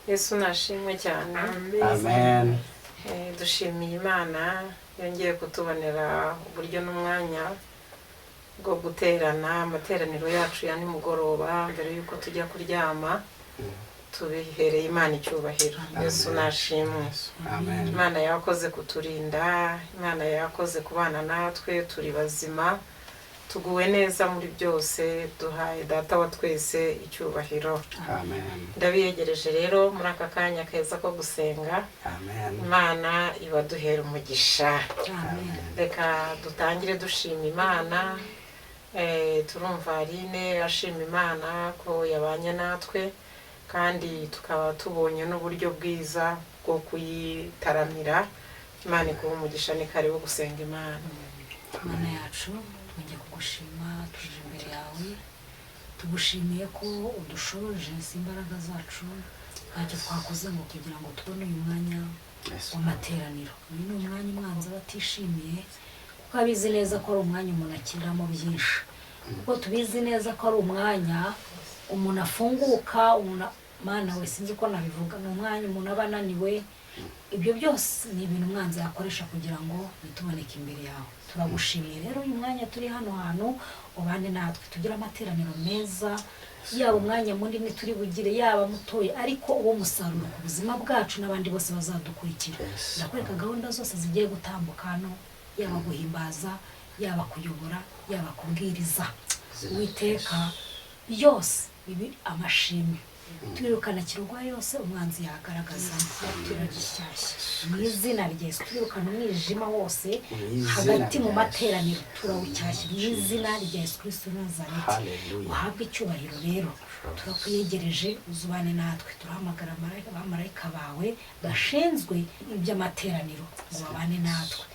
Yesu nashimwe cyane. Amen. Dushimiye Imana yongeye kutubonera uburyo n'umwanya bwo guterana amateraniro yacu ya nimugoroba mbere yuko tujya kuryama. Tubihereye Imana icyubahiro. Yesu nashimwe. Amen. Imana yakoze kuturinda, Imana yakoze kubana natwe, turi bazima, tuguwe neza muri byose, duhaye data wa twese icyubahiro. Amen. Ndabiyegereje rero muri aka kanya keza ko gusenga. Amen. Imana ibaduhera umugisha. Amen. Reka dutangire dushima Imana. Turumva Aline ashima Imana ko yabanye natwe, kandi tukaba tubonye n'uburyo bwiza bwo kuyitaramira. Imana ikuhe umugisha, ni karibu gusenga Imana. Mana yacu twongeye kugushima, tuje imbere yawe tugushimiye ko udushoboje imbaraga zacu, ntacyo twakoze ngo kugira ngo tubone uyu mwanya w'amateraniro. Uyu ni umwanya umwanzi batishimiye, kuko abizi neza ko ari umwanya umuntu akiramo byinshi, kuko tubizi neza ko ari umwanya umuntu afunguka. Mana we sinzi uko nabivuga, ni umwanya umuntu aba ananiwe. Ibyo byose ni ibintu umwanzi yakoresha kugira ngo bituboneke imbere yawe. Turagushimiye rero uyu mwanya turi hano hantu, ubane natwe tugire amateraniro meza, yaba umwanya munini turi bugire, yaba mutoya, ariko uwo musaruro ku buzima bwacu n'abandi bose bazadukurikira. Ndakwereka gahunda zose zigiye gutambuka hano, yaba guhimbaza, yaba kuyobora, yaba kubwiriza. Uwiteka byose ibi amashimwe, twirukana kirugwa yose umwanzi yagaragaza turagishyashya mu izina rya Yesu. Twirukana umwijima wose hagati mu materaniro, turawucyashya mu izina rya Yesu Kristo Nazareti. Uhabwe icyubahiro rero, turakwiyegereje, uzubane natwe. Turahamagara abamarayika bawe bashinzwe iby'amateraniro ngo babane natwe.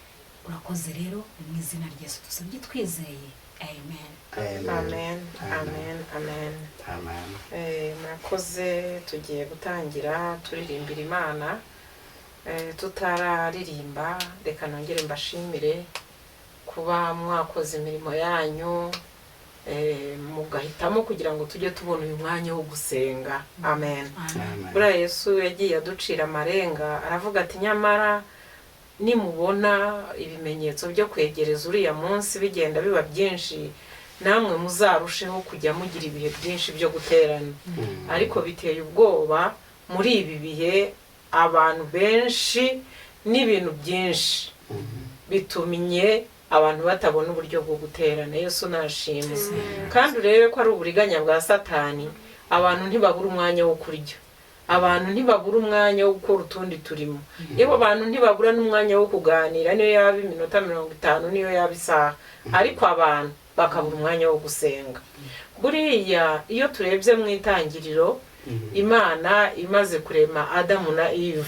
Urakoze rero mu izina rya Yesu dusabye twizeye, amen. Amen. Amen. Amen. Amen. Murakoze, tugiye gutangira turirimbira Imana. Tutararirimba, reka nongere mbashimire kuba mwakoze imirimo yanyu, mugahitamo kugira ngo tujye tubona uyu mwanya wo gusenga. Amen. Buriya Yesu yagiye aducira amarenga, aravuga ati nyamara nimubona ibimenyetso byo kwegereza uriya munsi bigenda biba byinshi, namwe muzarusheho kujya mugira ibihe byinshi byo guterana. Ariko biteye ubwoba muri ibi bihe, abantu benshi n'ibintu byinshi bitumye abantu batabona uburyo bwo guterana. Yesu nashimwe. Kandi urebe ko ari uburiganya bwa Satani. Abantu ntibabura umwanya wo kurya, abantu ntibabura umwanya wo gukora utundi turimo, yewe abantu ntibabura n'umwanya wo kuganira, niyo yaba iminota 50, niyo yaba isaha, ariko abantu bakabura umwanya wo gusenga. Buriya iyo turebye mu itangiriro, Imana imaze kurema Adamu na Eve,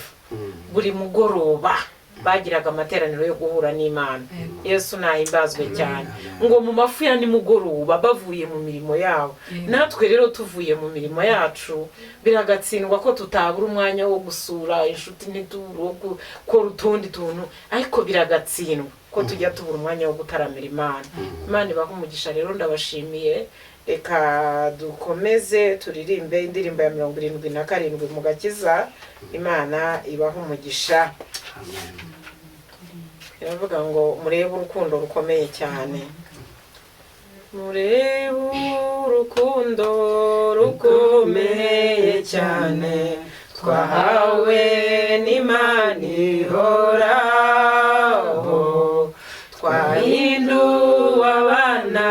buri mugoroba bagiraga amateraniro yo guhura n'Imana. Yesu nahimbazwe cyane. Ngo mu mafu ya nimugoroba bavuye mu mirimo yabo, natwe rero tuvuye mu mirimo yacu, biragatsindwa ko tutabura umwanya wo gusura inshuti n'ituro, gukora utundi tuntu, ariko biragatsindwa ko tujya tubura umwanya wo gutaramira Imana. Imana ibahe umugisha rero, ndabashimiye. Reka dukomeze turirimbe indirimbo ya 77 mu gakiza. Imana ibahe umugisha. Iravuga ngo murebe urukundo rukomeye cyane. Murebe urukundo rukomeye cyane twahawe n'Imana ihoraho, twahinduwe abana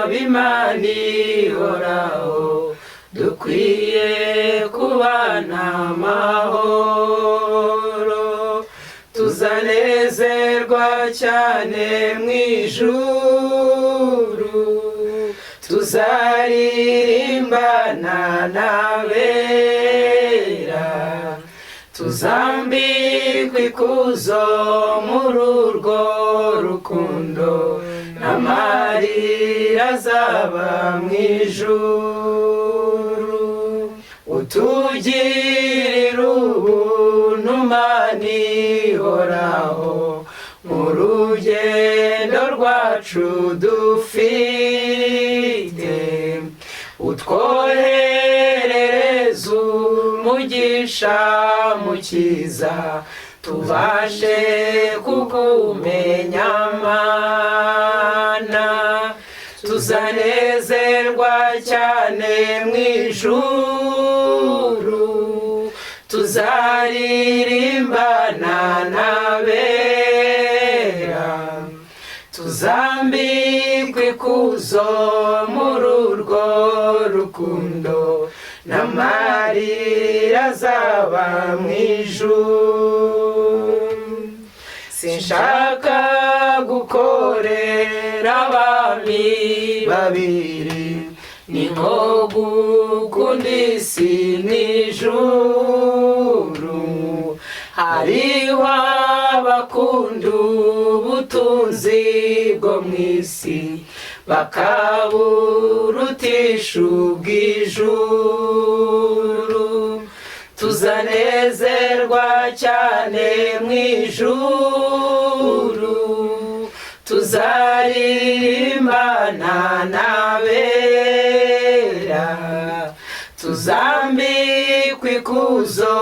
b'Imana ihoraho, dukwiye kubana amahoro. Tuzanezerwa cyane mu ijuru, tuzaririmbana n'abera, tuzambikwa ikuzo muri urwo rukundo, n'amarira azaba mu ijuru. Utugirira ubuntu Mana ihoraho, mu rugendo rwacu dufite, utwoherereza umugisha umugisha mukiza tubashe kukumenya Mana tuzanezerwa cyane mu ijuru tuzaririmbana n'abera tuzambikwa ikuzo muri urwo rukundo n'amarira azaba mu ijuru sinshaka gukorera abami babiri ni nko gukunda isi n'ijuru hariho abakunda ubutunzi bwo mu isi bakaburutisha ubw'ijuru tuzanezerwa cyane mu ijuru tuzaririmbana n'abera tuzambikwa ikuzo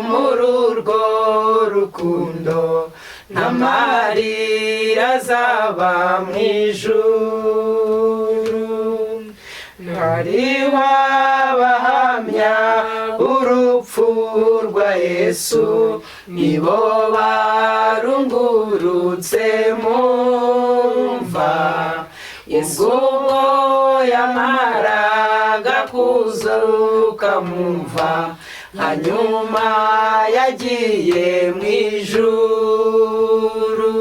muri urwo rukundo n'amarira azaba mu ijuru hariho abahamya urupfu rwa Yesu nibo barungurutse mu mva ubwo yamaraga kuzuka mu mva hanyuma yagiye mu ijuru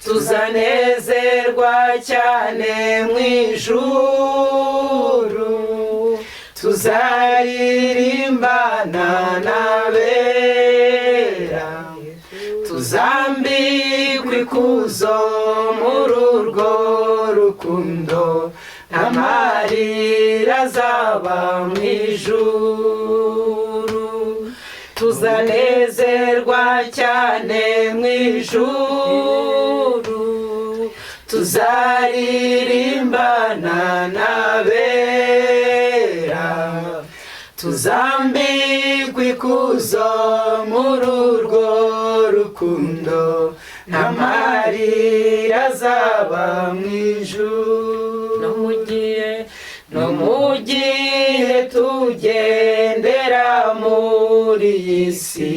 tuzanezerwa cyane mu ijuru tuzaririmbana n'abera tuzambikwa ikuzo muri urwo rukundo n'amarira azaba mu ijuru tuzanezerwa cyane mu ijuru tuzaririmbana n'abera tuzambikwa ikuzo muri urwo rukundo n'amarira azaba mu ijuru no mu gihe tugendera muri iyi si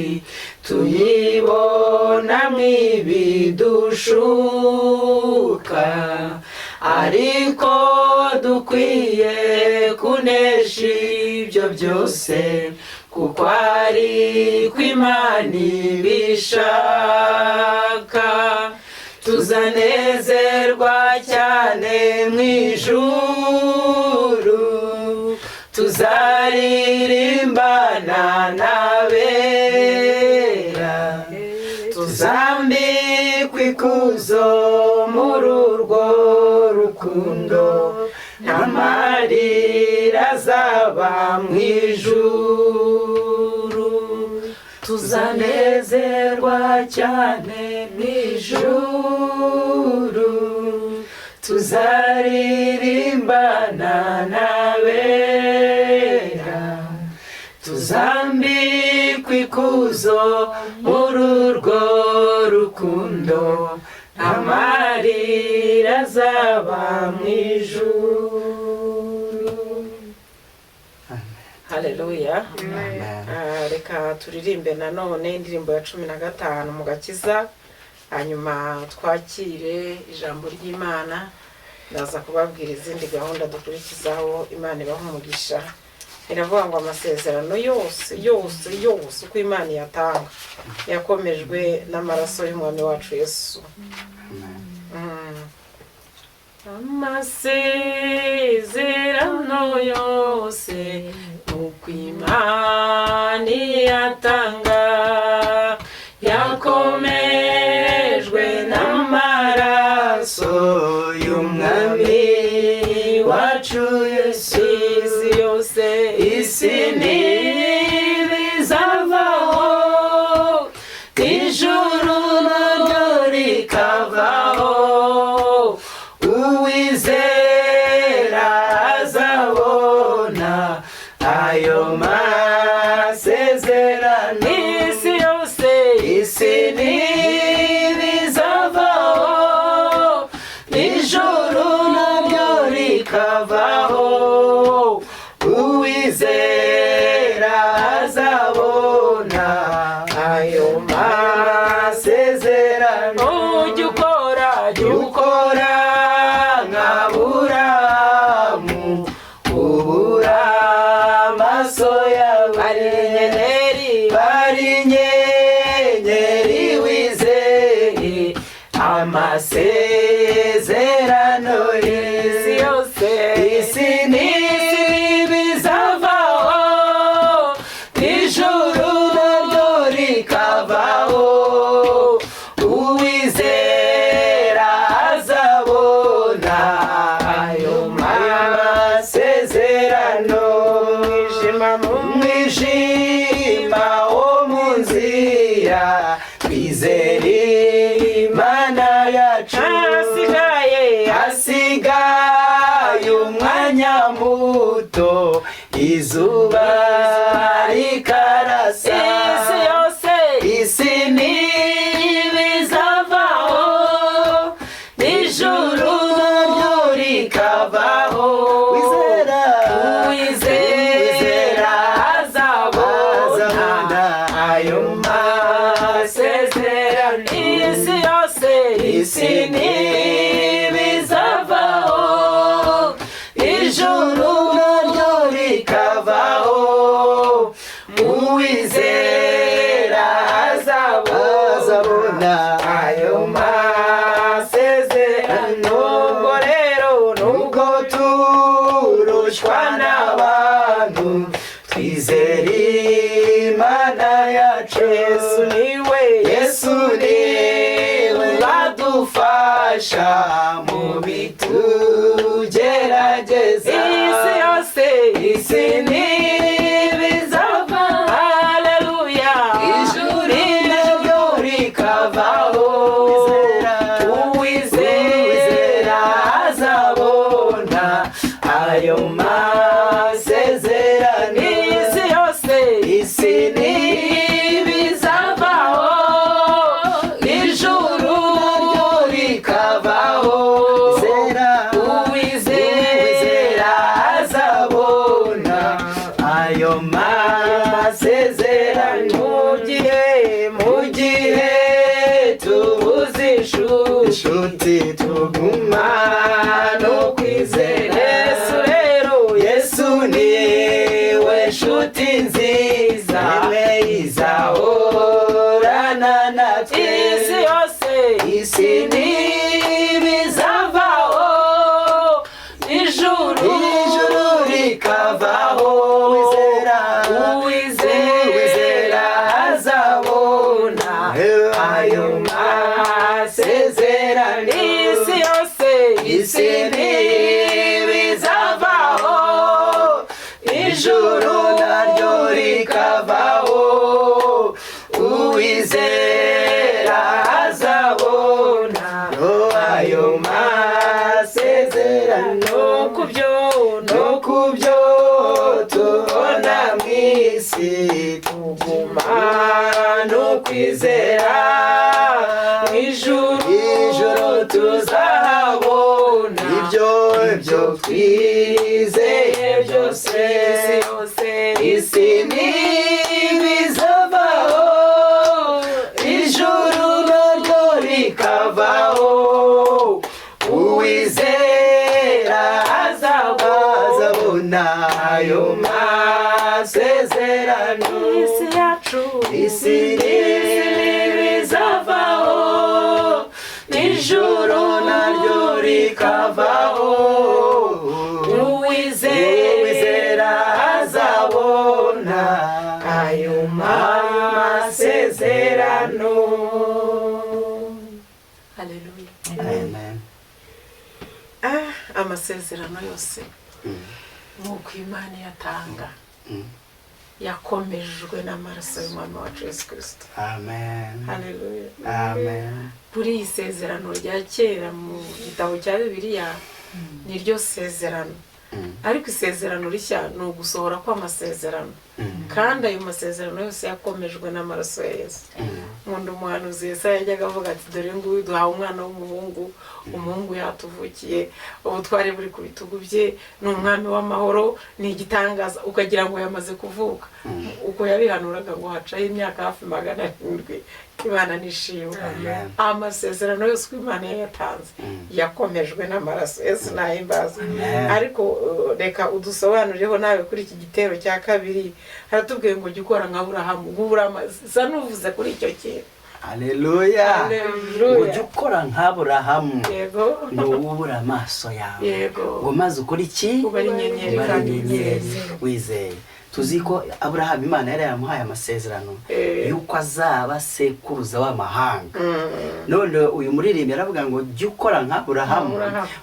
tuyibonamo ibidushuka ariko dukwiye kunesha ibyo byose kuko ari ko Imana ibishaka tuzanezerwa cyane mu ijuru tuzaririmbana n'abera tuzambikwa ikuzo muri urwo rukundo n'amarira azaba mu ijuru tuzanezerwa cyane mu ijuru tuzaririmbana n'abera tuzambikwa ikuzo muri urwo rukundo n'amarira azaba mu ijuru. Haleluya. Reka turirimbe nanone indirimbo ya 15 mu gakiza hanyuma twakire ijambo ry'Imana ndaza kubabwira izindi gahunda dukurikizaho Imana ibaha umugisha. Iravuga ngo amasezerano yose uko Imana yatanga yakomejwe n'amaraso y'umwami wacu Yesu. Amasezerano yose uko Imana yatanga yakomejwe n'amaraso y'umwami wacu Yesu. Isi ntibizavaho ijuru naryo rikavaho uwizera azabona ayo masezerano isezerano isi yose isi ntibizavaho ijuru naryo rikavaho uwizera azabona ayo masezerano ujya ukora ukora nka Aburahamu ubura amaso yawe bari inyenyeri wizeye amasezerano isi yose isi ntibizavaho ijuru naryo rikavaho uwizera azabona ayo masezerano mwijima wo mu nzira twizere Imana yacu hasigaye umwanya muto izuba rikarasa isi yose isi ntibizavaho ijuru naryo rikavaho uwizera azabona ayo masezerano isi yose isi ntibizavaho ijuru naryo rikavaho uwizera azabona ayo masezerano nubwo rero nubwo turushwa n'abantu twizere Imana yacu Yesu niwe badufasha mu bitugerageza isi yose isi ntibizava haleluya ijuru naryo rikavaho uwizera azabona ayo masezerano isi yose isi ntibizavaho ijuru naryo rikavaho uwizera azabona ayo masezerano mu gihe tubuze inshuti tuguma no kwizera Yesu niwe nshuti nziza niwe izahorana natwe isi yose isi ntibizavaho ijuru rikavaho uwizera azabona ayo masezerano isi yose isi ntibizavaho ijuru naryo rikavaho uwizera azabona ayo masezerano no kubyo tubona mu isi tuguma no kwizera ijuru tuzahabona ibyo twizeye byose isi ntibizavaho ijuru naryo rikavaho uwizera azabona ayo masezerano isi yacu isi ntibizavaho ijuru naryo rikavaho uwizera azabona ayo masezerano haleluya amen amasezerano yose nk'uko Imana yatanga yakomejwe n'amaraso y'umwami wacu Yesu Kristo amen haleluya amen kuri iyi sezerano rya kera mu gitabo cya Bibiliya niryo sezerano ariko isezerano rishya ni ugusohora kw'amasezerano kandi ayo masezerano yose yakomejwe n'amaraso ya Yesu. Nkunda umuhanuzi Yesaya yajyaga avuga ati dore nguyu duhawe umwana w'umuhungu, umuhungu yatuvukiye, ubutware buri ku bitugu bye, ni umwami w'amahoro, ni igitangaza, ukagira ngo yamaze kuvuka. Uko yabihanuraga ngo hacaho imyaka hafi 700. Imana nishimwe. Amasezerano yose uko Imana yayatanze yakomejwe n'amaraso. Yesu nahimbaza. Ariko reka udusobanurireho nawe kuri iki gitero cya kabiri. Haratubwiye ngo jya ukora nka Aburahamu. Sa nuvuze kuri icyo kintu. Haleluya. Ujya ukora nka Aburahamu. Yego. Nubura amaso yawe. Yego. Ngo maze ukora iki? Ubari inyenyeri kandi wizeye. Tuzi ko Aburahamu Imana yari yamuhaye amasezerano yuko azaba sekuruza w'amahanga. None uyu muririmbi aravuga ngo jya ukora nka Aburahamu,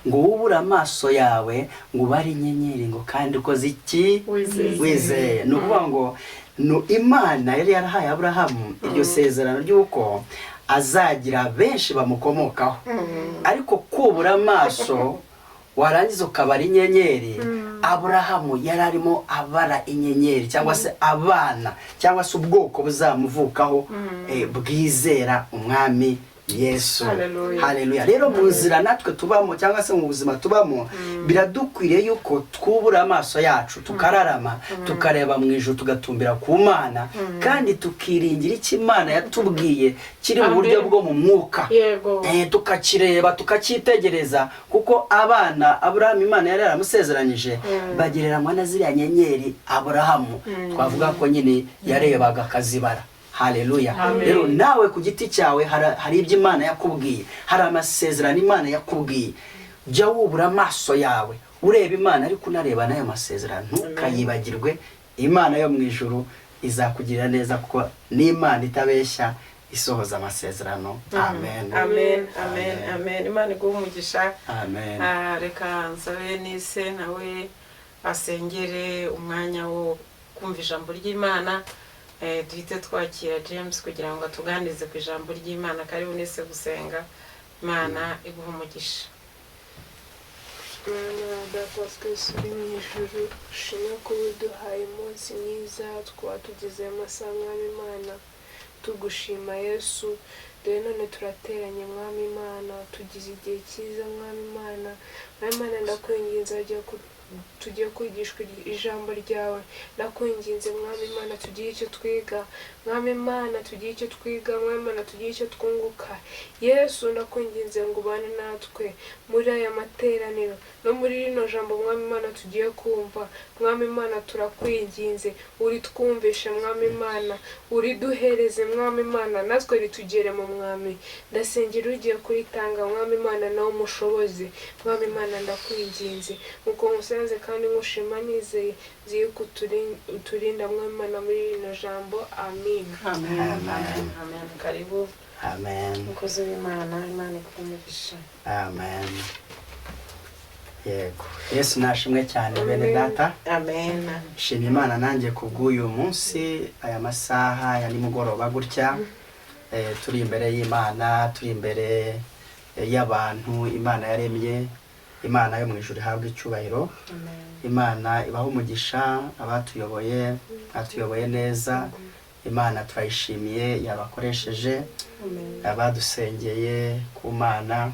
ngo wubura amaso yawe, ngo ubare inyenyeri, ngo kandi ukoze iki? Wizeye. Ni ukuvuga ngo Imana yari yarahaye Aburahamu iryo sezerano ry'uko azagira benshi bamukomokaho. Ariko kubura amaso warangiza ukabara inyenyeri, Aburahamu yari arimo abara inyenyeri cyangwa se abana cyangwa se ubwoko buzamuvukaho bwizera umwami Yesu. Haleluya. Rero mu nzira natwe tubamo cyangwa se mu buzima tubamo biradukwiriye yuko twubura amaso yacu tukararama tukareba mu ijuru tugatumbira ku Mana kandi tukiringira icyo Imana yatubwiye kiri mu buryo bwo mu mwuka. Tukakireba tukacyitegereza kuko abana Aburahamu Imana yari yaramusezeranyije bagereranywa na ziriya nyenyeri Aburahamu twavuga ko nyine yarebaga akazibara. Haleluya. Rero nawe ku giti cyawe hari ibyo Imana yakubwiye, hari amasezerano Imana yakubwiye. Jya wubura amaso yawe ureba Imana ariko unareba n'ayo masezerano, ntukayibagirwe. Imana yo mu ijuru izakugirira neza kuko ni Imana itabeshya isohoza amasezerano. Amen. Amen. Amen. Amen. Imana iguhe umugisha. Amen. Reka nsabe nise nawe asengere umwanya wo kumva ijambo ry'Imana. Duhite twakira James kugira ngo atuganize ku ijambo ry'Imana. Karibu nise gusenga. Imana iguhe umugisha. Mana twese uri mu ijuru, ushimwe ko uduhaye umunsi mwiza, twaba tugize amasaha mwami Imana tugushima Yesu. Dore none turateranye mwami Imana, tugize igihe cyiza mwami Imana. Mwami Imana ndakwinginze tugiye kwigishwa ijambo ryawe, ndakwinginze mwami Imana tugiye icyo twiga, mwami Imana tugiye icyo twiga, mwami Imana tugiye icyo twunguka. Yesu ndakwinginze ngo ubane natwe muri aya materaniro no muri rino jambo mwami Imana tugiye kumva. Mwami Imana turakwinginze uritwumvishe mwami Imana, uriduhereze mwami Imana, natwe ritugere mu mwami. Ndasengera ugiye kuritanga mwami Imana nawe umushobozi. Mwami Imana ndakwinginze nkuko musenze kandi ngushima nizeye ziko uturinda mwami Imana muri rino jambo. Amen. Amen. Karibu. Amen. Mukozi w'Imana, Imana ikumisha. Amen. Yego. Yesu nashimwe cyane bene data. Amen. Shimye Imana nanjye kubw'uyu munsi aya masaha ya nimugoroba gutya. Turi imbere y'Imana, turi imbere y'abantu Imana yaremye. Imana yo mu ijuru ihabwa icyubahiro. Imana ibaho umugisha abatuyoboye neza. Imana turayishimiye yabakoresheje, abadusengeye ku Mana.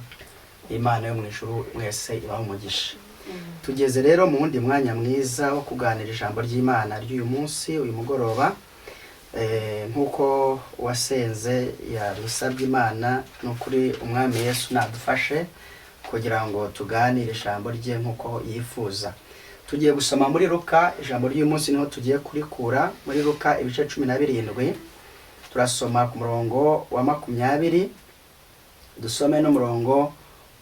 Imana yo mu ijuru mwese ibaho umugisha. Tugeze rero mu wundi mwanya mwiza wo kuganira ijambo ry'Imana ry'uyu munsi, uyu mugoroba. Nkuko wasenze yarusabye Imana n'ukuri umwami Yesu nadufashe kugira ngo tuganire ijambo rye nkuko yifuza. Tugiye gusoma muri Luka, ijambo ry'uyu munsi niho tugiye kurikura muri Luka ibice 17. Turasoma ku murongo wa 20, dusome no murongo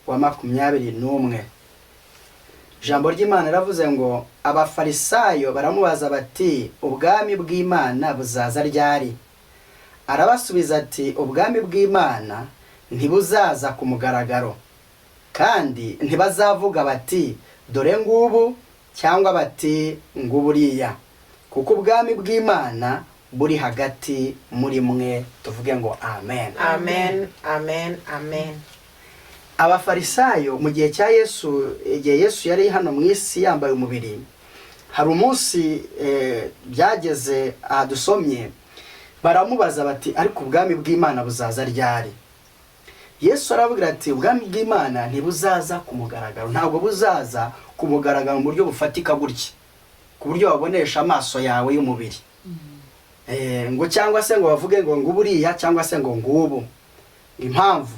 wa 21. Ijambo ry'Imana ravuze ngo abafarisayo baramubaza bati ubwami bw'Imana buzaza ryari? Arabasubiza ati ubwami bw'Imana ntibuzaza ku mugaragaro, kandi ntibazavuga bati dore ngubu cyangwa bati nguburiya, kuko ubwami bw'Imana buri hagati muri mwe. Tuvuge ngo amen. Amen. Amen. Amen. abafarisayo mu gihe cya Yesu, igihe Yesu yari hano mu isi yambaye umubiri, hari umunsi byageze dusomye, baramubaza bati ariko ubwami bw'Imana buzaza ryari? Yesu arababwira ati ubwami bw'Imana ntibuzaza ku mugaragaro, ntabwo buzaza ku mugaragaro mu buryo bufatika gutya, ku buryo wabonesha amaso yawe y'umubiri, ngo cyangwa se ngo bavuge ngo nguburiya cyangwa se ngo ngubu. Impamvu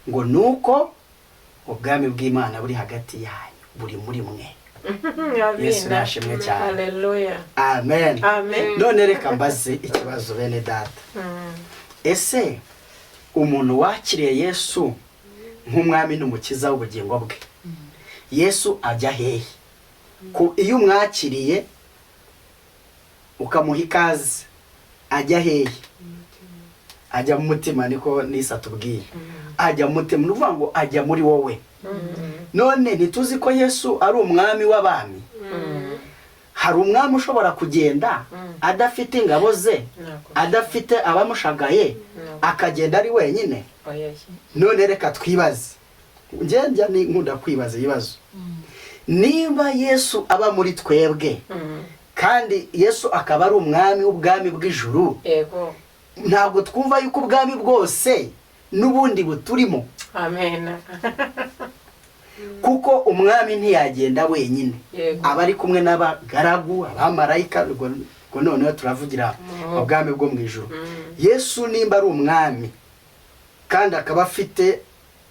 ngo nuko ubwami bw'Imana buri hagati yanyu, buri muri mwe. Yesu nashimwe cyane. Haleluya. Amen. Amen. None reka mbaze ikibazo bene data. Ese umuntu wakiriye Yesu nk'umwami n'umukiza w'ubugingo bwe, Yesu ajya hehe? Iyo umwakiriye ukamuha ikaze, ajya hehe? Ajya mu mutima, niko Nisa tubwiye. Ajya mu mutima, nuvuga ngo ajya muri wowe. None ntituzi ko Yesu ari umwami w'abami? Hari umwami ushobora kugenda adafite ingabo ze, adafite abamushagaye, akagenda ari wenyine? None reka twibaze, njya nkunda kwibaza ibibazo. Niba Yesu aba muri twebwe, kandi Yesu akaba ari umwami w'ubwami bw'ijuru, ntabwo twumva yuko ubwami bwose n'ubundi buturimo? Amen. Kuko umwami ntiyagenda wenyine, aba ari kumwe n'abagaragu, abamarayika. Ngo noneho turavugira ubwami bwo mu ijuru. Yesu nimba ari umwami kandi akaba afite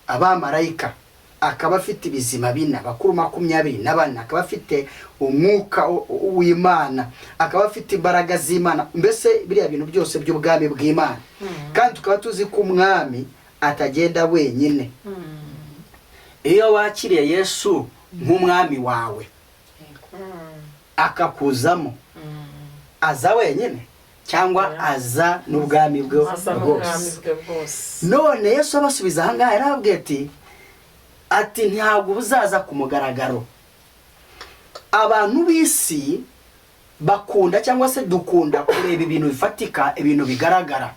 abamarayika, akaba afite ibizima bine, abakuru 24, akaba afite umwuka w'Imana, akaba afite imbaraga z'Imana, mbese biriya bintu byose by'ubwami bw'Imana, kandi tukaba tuzi ko umwami atagenda wenyine. Iyo wakiriye Yesu nk'umwami wawe akakuzamo, aza wenyine cyangwa aza n'ubwami bwe bwose? None Yesu abasubiza aha ngaha yarababwiye ati ntabwo buzaza ku mugaragaro. Abantu b'isi bakunda cyangwa se dukunda kureba ibintu bifatika, ibintu bigaragara.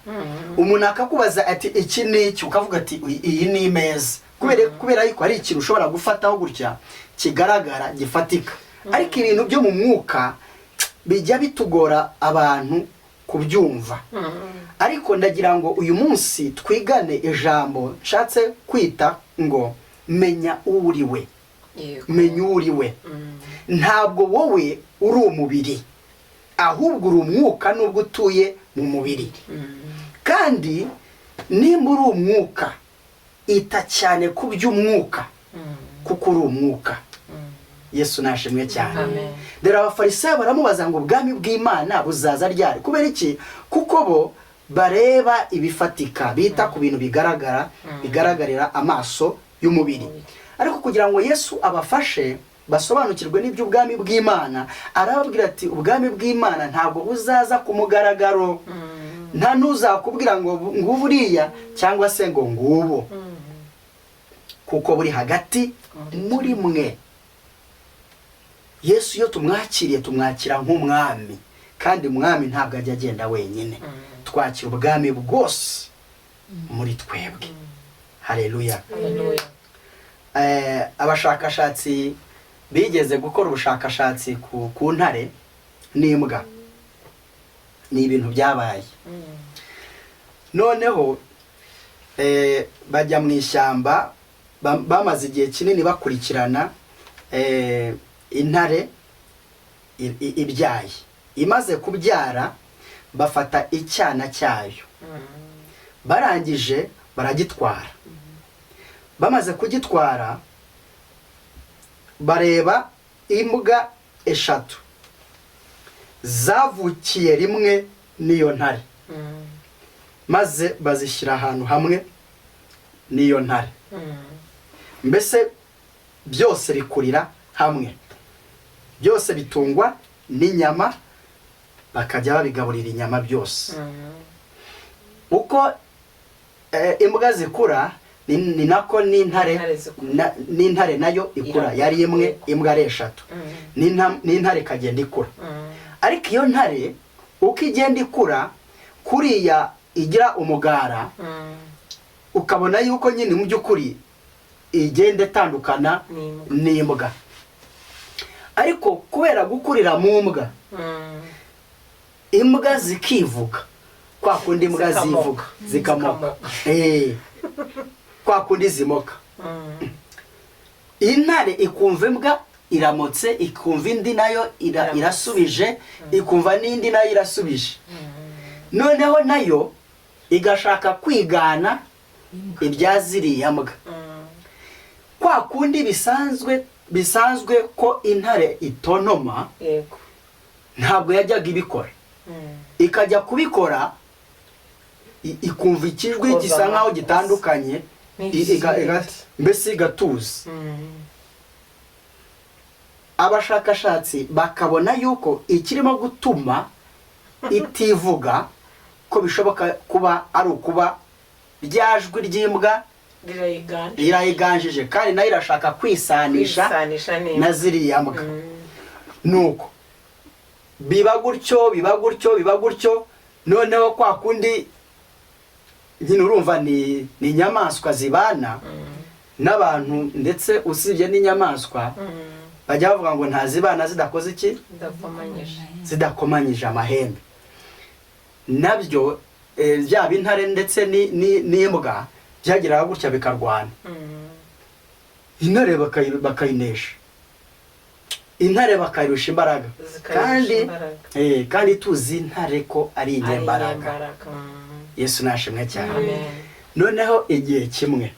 Umuntu akakubaza ati iki ni iki, ukavuga ati iyi ni imeza, kubera yuko ari ikintu ushobora gufataho gutya kigaragara gifatika. Ariko ibintu byo mu mwuka bijya bitugora abantu kubyumva. Ariko ndagira ngo uyu munsi twigane ijambo nshatse kwita ngo menya uriwe. Menya uriwe. Ntabwo wowe uri umubiri, ahubwo uri umwuka nubwo utuye mu mubiri. Kandi nimba uri umwuka, ita cyane ku by'umwuka, kuko uri umwuka. Yesu nashimwe cyane. Dore abafarisayo baramubaza ngo ubwami bw'Imana buzaza ryari? Kubera iki? Kuko bo bareba ibifatika, bita ku bintu bigaragara, bigaragarira amaso y'umubiri. Ariko kugira ngo Yesu abafashe basobanukirwe n'iby'ubwami bw'Imana, arababwira ati ubwami bw'Imana ntabwo buzaza ku mugaragaro. Nta n'uzakubwira ngo nguburiya cyangwa se ngo ngubu, kuko buri hagati muri mwe. Yesu iyo tumwakiriye, tumwakira nk'umwami, kandi umwami ntabwo ajya agenda wenyine. Twakira ubwami bwose muri twebwe. Haleluya. Abashakashatsi bigeze gukora ubushakashatsi ku ntare n'imbwa. Ni ibintu byabaye. Noneho bajya mu ishyamba, bamaze igihe kinini bakurikirana intare ibyaye. Imaze kubyara, bafata icyana cyayo, barangije baragitwara. Bamaze kugitwara, bareba imbwa 3 zavukiye rimwe n'iyo ntare, maze bazishyira ahantu hamwe n'iyo ntare. Mbese byose bikurira hamwe, byose bitungwa n'inyama, bakajya babigaburira inyama byose. Uko imbwa zikura, ni nako n'intare nayo ikura. Yari imwe, imbwa ari 3, n'intare kagenda ikura. Ariko iyo ntare uko igenda ikura, kuriya igira umugara, ukabona yuko nyine mu by'ukuri igenda itandukana n'imbwa. Ariko kubera gukurira mu mbwa, imbwa zikivuga kwa kundi imbwa zivuga zikamoka, kwa kundi zimoka. Intare ikumva imbwa iramotse, ikumva indi nayo irasubije, ikumva n'indi nayo irasubije, noneho nayo igashaka kwigana ibyaziriya mbwa. Kwa kundi bisanzwe ko intare itonoma, ntabwo yajyaga ibikora. Ikajya kubikora ikumva ikijwi gisa nkaho gitandukanye, mbese igatuza. Abashakashatsi bakabona yuko ikirimo gutuma itivuga ko bishoboka kuba ari ukuba ryajwi ry'imbwa rirayiganjije, kandi nayo irashaka kwisanisha na ziriya mbwa. Nuko biba gutyo, noneho kwa kundi nyine urumva ni inyamaswa zibana n'abantu, ndetse usibye n'inyamaswa bajya bavuga ngo ntazibana zidakoze iki, zidakomanyije amahembe. Nabyo byaba intare ndetse n'imbwa byagiraga gutya bikarwana. Intare bakayinesha, intare bakayirusha imbaraga, kandi tuzi intare ko ari inyembaraga. Yesu nashimwe cyane. Noneho igihe kimwe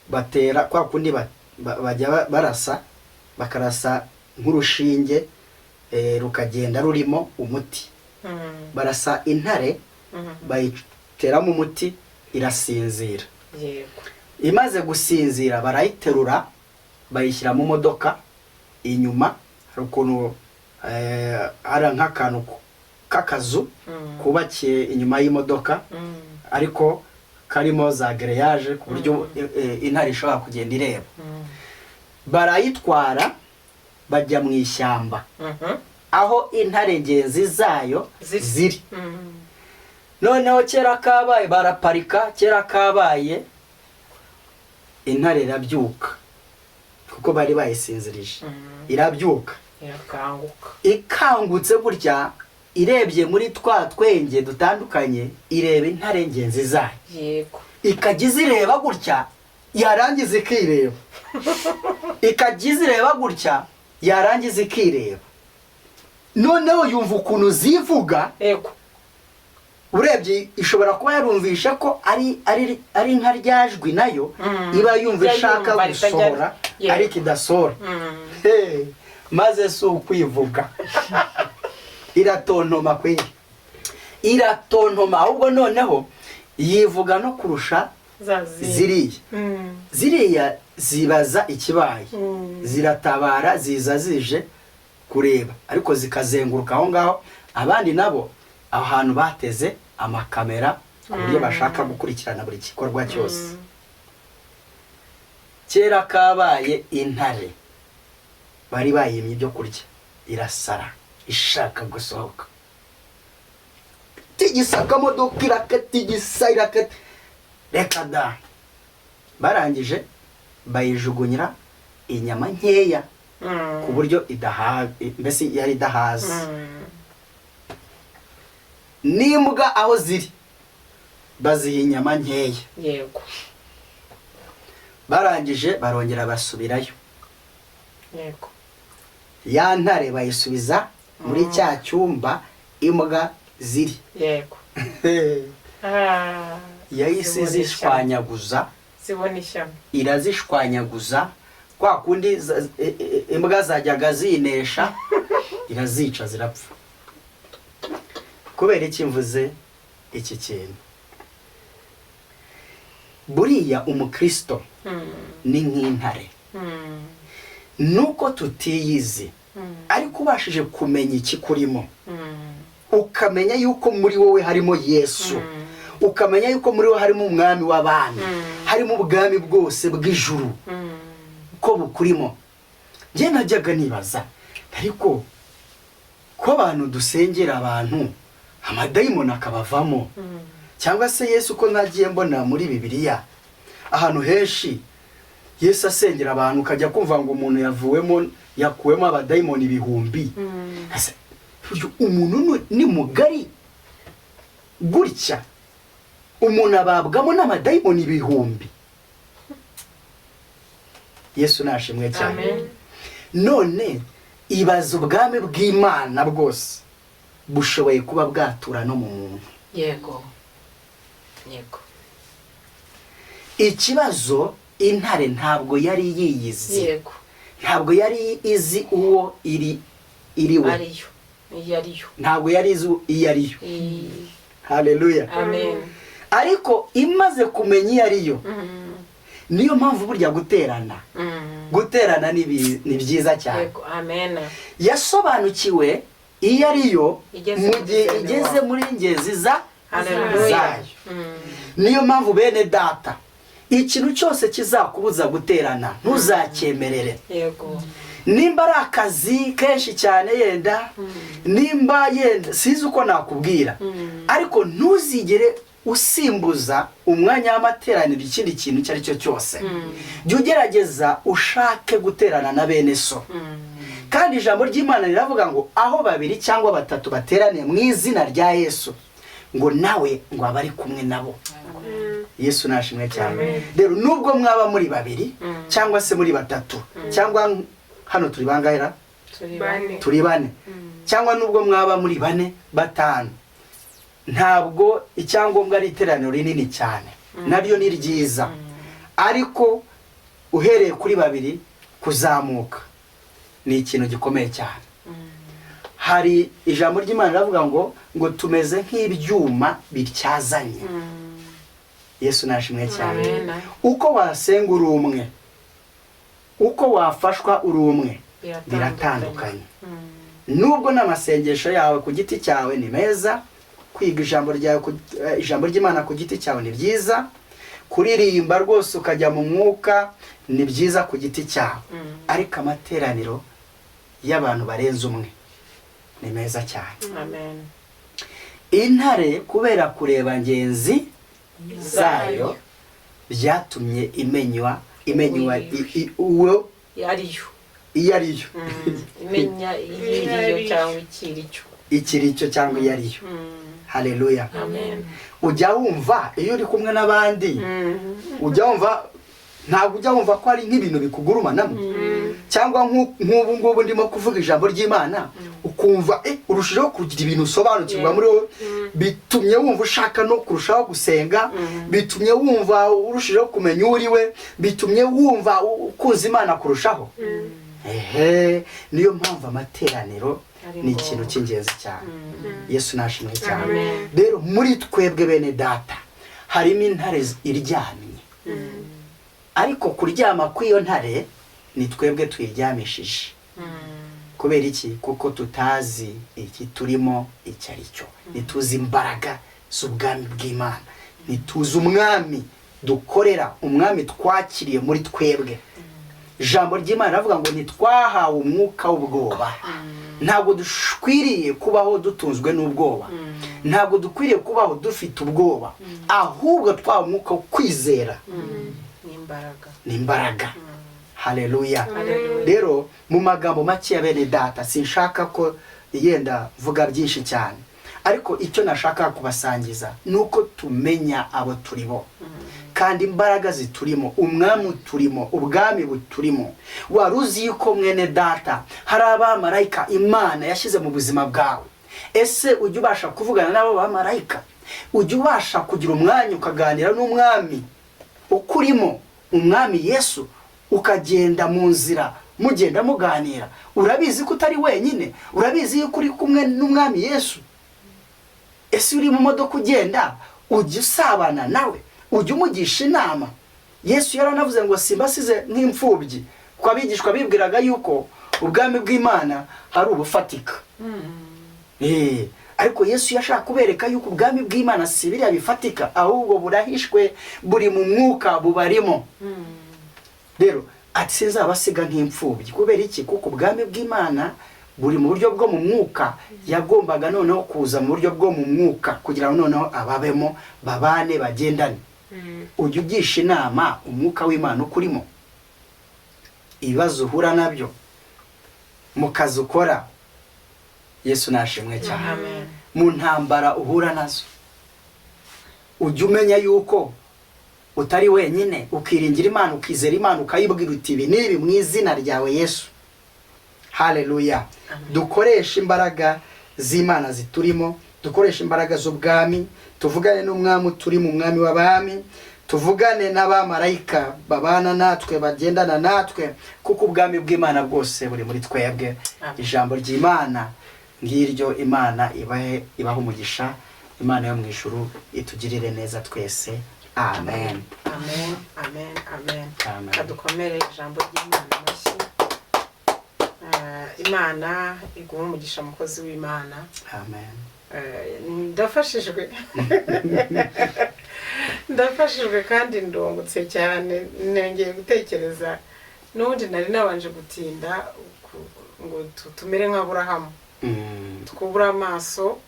batera kwa kundi bajya barasa, bakarasa nk'urushinge rukagenda rurimo umuti. Barasa intare, bayiteramo umuti, irasinzira. Imaze gusinzira barayiterura, bayishyira mu modoka inyuma. Hari ukuntu ari nk'akantu k'akazu kubakiye inyuma y'imodoka, ariko karimo za gereyaje ku buryo intare ishobora kugenda ireba. Barayitwara bajya mu ishyamba aho intare ngenzi zayo ziri. Noneho kera kabaye baraparika, kera kabaye intare irabyuka kuko bari bayisinzirije. Irabyuka, ikangutse burya, irebye muri twa twenge dutandukanye, ireba intare ngenzi zayo. Ikajya izireba gutya, yarangiza ikireba. Ikajya izireba gutya, yarangiza ikireba. Noneho yumva ukuntu zivuga. Urebye ishobora kuba yarumvisha ko ari nka ryajwi nayo iba yumva ishaka gusohora, ariko idasohora. Maze si ukwivuga, iratontoma kweli, iratontoma. Ahubwo noneho yivuga no kurusha ziriya zibaza ikibaye, ziratabara, ziza zije kureba, ariko zikazenguruka aho ngaho. Abandi nabo aho hantu bateze amakamera ku buryo bashaka gukurikirana buri gikorwa cyose. Kera kabaye intare bari bayimye ibyo kurya, irasara ishaka gusohoka, tigisa akamodoka irakatigisa irakati, reka da. Barangije bayijugunyira inyama nkeya ku buryo mbese yari idahaza. N'imbwa aho ziri baziha inyama nkeya. Barangije barongera basubirayo. Ya ntare bayisubiza muri cya cyumba imbwa ziri. Yahise zishwanyaguza, irazishwanyaguza. Kwa kundi imbwa zajyaga zinesha, irazica zirapfa. Kubera iki mvuze iki kintu? Buriya umukristo ni nk'intare. Nuko tutiyizi, ariko ubashije kumenya iki kurimo, ukamenya yuko muri wowe harimo Yesu, ukamenya yuko muri wowe harimo umwami w'abami, harimo ubwami bwose bw'ijuru ko bukurimo. Njye najyaga nibaza, ariko ko abantu dusengera abantu amadayimoni akabavamo, cyangwa se Yesu ko nagiye mbona muri Bibiliya ahantu henshi Yesu asengera abantu ukajya kumva ngo umuntu yakuwemo abadayimoni ibihumbi. Umuntu ni mugari gutya, umuntu ababwamo n'amadayimoni ibihumbi. Yesu nashimwe cyane. None ibaza ubwami bw'Imana bwose bushoboye kuba bwatura no mu muntu. Yego. Ikibazo intare ntabwo yari yiyizi. Yego. Ntabwo yari izi uwo iriwe. Ariyo. Ntabwo yari izi iyo ariyo. Haleluya. Amen. Ariko imaze kumenya iyo ariyo, niyo mpamvu burya guterana ni byiza cyane. Yego. Amen. Yasobanukiwe iyo ariyo mu gihe igeze muri ngezi zayo. Niyo mpamvu bene data, ikintu cyose kizakubuza guterana ntuzacyemerere. Yego. Nimba ari akazi kenshi cyane yenda, nimba yenda sizi uko nakubwira, ariko ntuzigere usimbuza umwanya w'amateraniro ikindi kintu icyo ari cyo cyose. Jya ugerageza ushake guterana na bene so. Kandi ijambo ry'Imana riravuga ngo aho 2 cyangwa 3 bateraniye mu izina rya Yesu, ngo nawe ngo abari kumwe nabo. Yesu nashimwe cyane. Rero nubwo mwaba muri 2 cyangwa se muri 3 cyangwa hano turi bangahera turi 4 cyangwa nubwo mwaba muri 4 5, ntabwo icyangombwa ari iteraniro rinini cyane, naryo ni ryiza, ariko uhereye kuri 2 kuzamuka ni ikintu gikomeye cyane. Hari ijambo ry'Imana riravuga ngo tumeze nk'ibyuma bityazanye. Yesu nashimwe cyane. Uko wasenga uri umwe, uko wafashwa uri umwe, biratandukanye. Nubwo n'amasengesho yawe ku giti cyawe ni meza, kwiga ijambo ry'Imana ku giti cyawe ni byiza, kuririmba rwose ukajya mu mwuka ni byiza ku giti cyawe, ariko amateraniro y'abantu barenze umwe ni meza cyane. Amen. Intare kubera kureba ngenzi zayo byatumye imenywa uwo yariyo. Iyo ariyo. Imenya iyiriyo cyangwa ikiricyo cyangwa iyo ariyo. Haleluya. Amen. Ujya wumva iyo uri kumwe n'abandi, ujya wumva ntabwo ujya wumva ko ari nk'ibintu bikugurumanamo, cyangwa nk'ubu ngubu ndimo kuvuga ijambo ry'Imana ukumva urushijeho kugira ibintu usobanukirwa muri wowe, bitumye wumva ushaka no kurushaho gusenga, bitumye wumva urushijeho kumenya uriwe, bitumye wumva ukuza Imana kurushaho. Niyo mpamvu amateraniro ni ikintu cy'ingenzi cyane. Yesu nashimwe cyane. Rero muri twebwe bene data harimo intare iryamye, ariko kuryama kw'iyo ntare ni twebwe tuyiryamishije. Kubera iki? Kuko tutazi iki turimo icyo ari cyo, nituzi imbaraga z'ubwami bw'Imana, nituzi umwami dukorera, umwami twakiriye muri twebwe. Ijambo ry'Imana ravuga ngo nitwahawe umwuka w'ubwoba. Ntabwo dukwiriye kubaho dutunzwe n'ubwoba, ntabwo dukwiriye kubaho dufite ubwoba, ahubwo twahawe umwuka wo kwizera n'imbaraga. Haleluya. Rero mu magambo make ya bene data, sinshaka ko yenda vuga byinshi cyane, ariko icyo nashaka kubasangiza nuko tumenya abo turibo, kandi imbaraga ziturimo, umwami turimo, ubwami buturimo. Waruzi yuko mwene data hari abamarayika Imana yashyize mu buzima bwawe? Ese ujya ubasha kuvugana n'abo bamarayika? Ujya ubasha kugira umwanya ukaganira n'umwami ukurimo, umwami Yesu, ukagenda mu nzira mugenda muganira? Urabizi ko utari wenyine, urabizi yuko uri kumwe n'umwami Yesu. Ese uri mu modoka ugenda, ujya usabana nawe, ujya umugisha inama? Yesu yaranavuze ngo simbasize nk'imfubyi, kuko abigishwa bibwiraga yuko ubwami bw'Imana hari ubufatika. Ariko Yesu yashaka kubereka yuko ubwami bw'Imana si biriya bifatika, ahubwo burahishwe, buri mu mwuka, bubarimo. Rero ati sinzabasiga nk'imfubyi. Kubera iki? Kuko ubwami bw'Imana buri mu buryo bwo mu mwuka, yagombaga noneho kuza mu buryo bwo mu mwuka kugira ngo noneho ababemo babane bagendane. ujya ugisha inama umwuka w'Imana ukurimo. Ibibazo uhura nabyo mu kazi ukora, Yesu nashimwe cyane, mu ntambara uhura nazo, ujya umenya yuko utari wenyine, ukiringira Imana, ukizera Imana, ukayibwira uti ibi n'ibi mu izina ryawe Yesu. Haleluya. Dukoresha imbaraga z'Imana ziturimo, dukoresha imbaraga z'ubwami, tuvugane n'umwami turi mu mwami w'abami, tuvugane n'abamarayika babana natwe, bagendana natwe, kuko ubwami bw'Imana bwose buri muri twebwe. Ijambo ry'Imana ngiryo, Imana ibaho umugisha, Imana yo mu ijuru itugirire neza twese. Amen. Amen. Amen. Amen. Amen. Kadukomere ijambo ry'Imana amashyi. Imana iguha umugisha mukozi w'Imana. Amen. Ndafashijwe ndafashijwe kandi ndungutse cyane. Nengeye gutekereza n'ubundi nari nabanje gutinda ngo tumere nk'Aburahamu, twubura amaso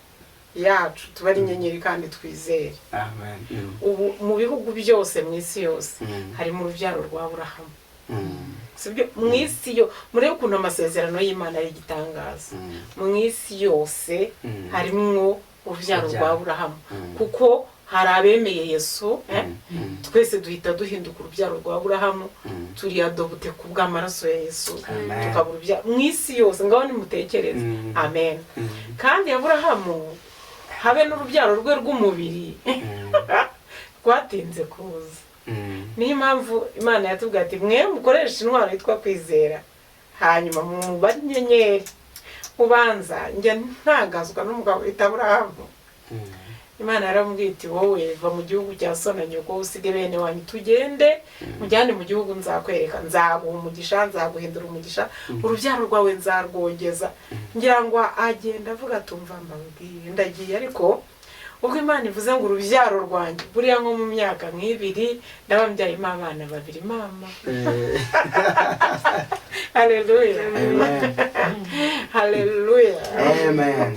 yacu, tuba ari inyenyeri kandi twizere. Amen. Ubu mu bihugu byose mu isi yose harimo urubyaro rwa Aburahamu. Sibyo mu isi yo murebe ukuntu amasezerano y'Imana ari igitangaza. Mu isi yose harimo urubyaro rwa Aburahamu, kuko hari abemeye Yesu, twese duhita duhinduka urubyaro rwa Aburahamu, turi adopte ku bw'amaraso ya Yesu, tukaba mu isi yose. Ngaho nimutekereze. Amen. Kandi Aburahamu habe n'urubyaro rwe rw'umubiri rwatinze kuza. Niyo mpamvu Imana yatubwiye ati mwe mukoresha intwaro yitwa kwizera, hanyuma mubare inyenyeri. Ubanza njya ntangazwa n'umugabo witwa Aburahamu. Imana yaramubwiye iti wowe va mu gihugu cya so na nyoko, usige bene wanyu, tugende mujyane mu gihugu nzakwereka, nzaguha umugisha, nzaguhindura umugisha, urubyaro rwawe nzarwogeza. Ngira ngo agenda avuga tumva mbabwiye ndagiye, ariko ubwo Imana ivuze ngo urubyaro rwanjye buriya nko mu myaka nk'ibiri ndaba mbyayemo abana babiri mama. Haleluya. Haleluya. Amen.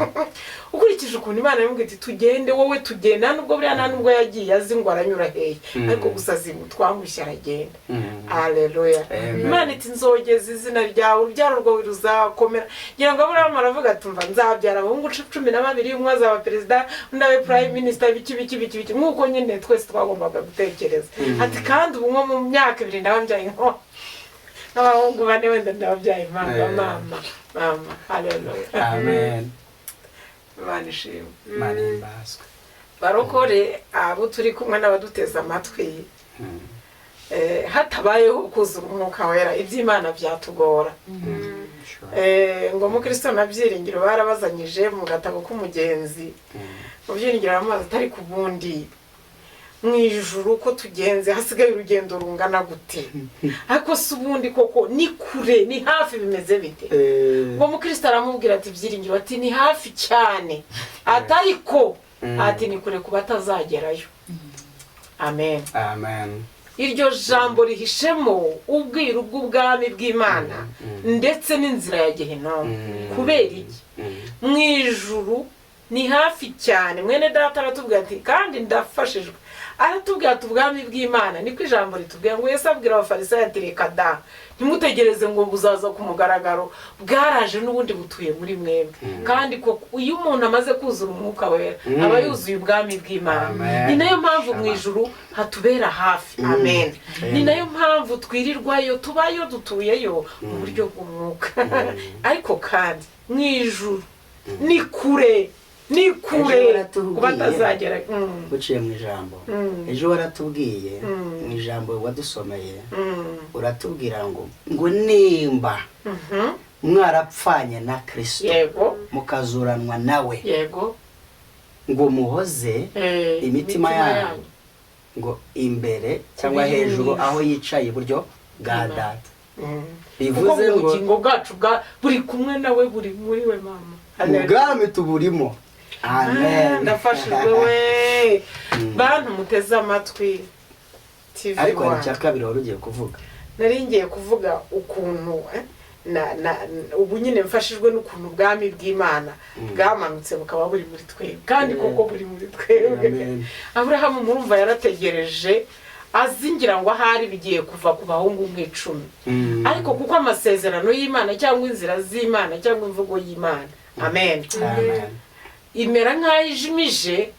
Ukurikije ukuntu Imana yamubwiye iti tugende, wowe tugenda, nubwo buriya nta nubwo yagiye azi ngo aranyura hehe, ariko gusa zimutwangushye aragenda. Haleluya. Imana iti nzogeza izina ryawe, urubyaro rwawe ruzakomera. Ngira ngo Aburahamu aravuga ati mva nzabyara abahungu 12, umwe azaba perezida, undi abe prime minister, biki nk'uko nyine twese twagombaga gutekereza. Ati kandi ubu nko mu myaka 2 ndababyaye n'abahungu 4, wenda ndababyaye mama. Haleluya. Amen. Banishimwe. Marimbaswe. Barokore abo turi kumwe n'abaduteza amatwi, hatabayeho kuzura umwuka wera iby'Imana byatugora. Ngo mu Kristo nabyiringiro barabazanyije mu gatabo k'umugenzi, mu byiringiro amazi atari ku bundi mu ijuru ko tugenze hasigaye urugendo rungana gute, ariko si ubundi koko ni kure ni hafi bimeze bite. Ngo mu Kristo aramubwira ati byiringiro ati ni hafi cyane, atariko ati ni kure kuba atazagerayo. Amen. Amen. Iryo jambo rihishemo ubwiru bw'ubwami bw'Imana ndetse n'inzira ya Gehinomu. Kubera iki? Mu ijuru ni hafi cyane. Mwene data aratubwira ati kandi ndafashijwe, aratubwira ati ubwami bw'Imana niko ijambo ritubwira ngo Yesu abwira abafarisayo ati reka da ntimutegereze ngo buzaza ku mugaragaro, bwaraje n'ubundi butuye muri mwebwe. Kandi ko iyo umuntu amaze kuzura umwuka wera aba yuzuye ubwami bw'Imana. Ni nayo mpamvu mu ijuru hatubera hafi. Amen. Ni nayo mpamvu twirirwayo, tubayo, dutuyeyo mu buryo bw'umwuka. Ariko kandi mu ijuru ni kure, ni kure kuba atazagera. Uciye mu ijambo ejo waratubwiye mu ijambo wadusomeye, uratubwira ngo nimba mwarapfanye na Kristo, yego, mukazuranwa nawe, yego, ngo muhoze imitima yanyu ngo imbere cyangwa hejuru aho yicaye iburyo bwa Data. Bivuze ngo ubugingo bwacu buri kumwe nawe, buri muri we mama. Ubwami tuburimo. Amen. Ndafashijwe we. Bantu muteze amatwi TV. Ariko ni cya kabiri wari ugiye kuvuga. Nari ngiye kuvuga ukuntu ubu nyine mfashijwe n'ukuntu ubwami bw'Imana bwamanutse bukaba buri muri twebwe kandi koko buri muri twebwe. Aburahamu murumva yarategereje azingira ngo ahari bigiye kuva ku bahungu nk'icumi, ariko kuko amasezerano y'Imana cyangwa inzira z'Imana cyangwa imvugo y'Imana amen imera nk'aho ijimije,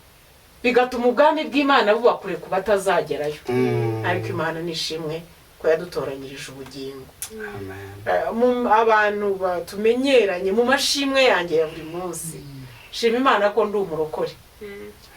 bigatuma ubwami bw'Imana buba kure ku batazagerayo, ariko Imana nishimwe ko yadutoranyirije ubugingo. Abantu batumenyeranye mu mashimwe yanjye ya buri munsi, shima Imana ko ndi umurokore.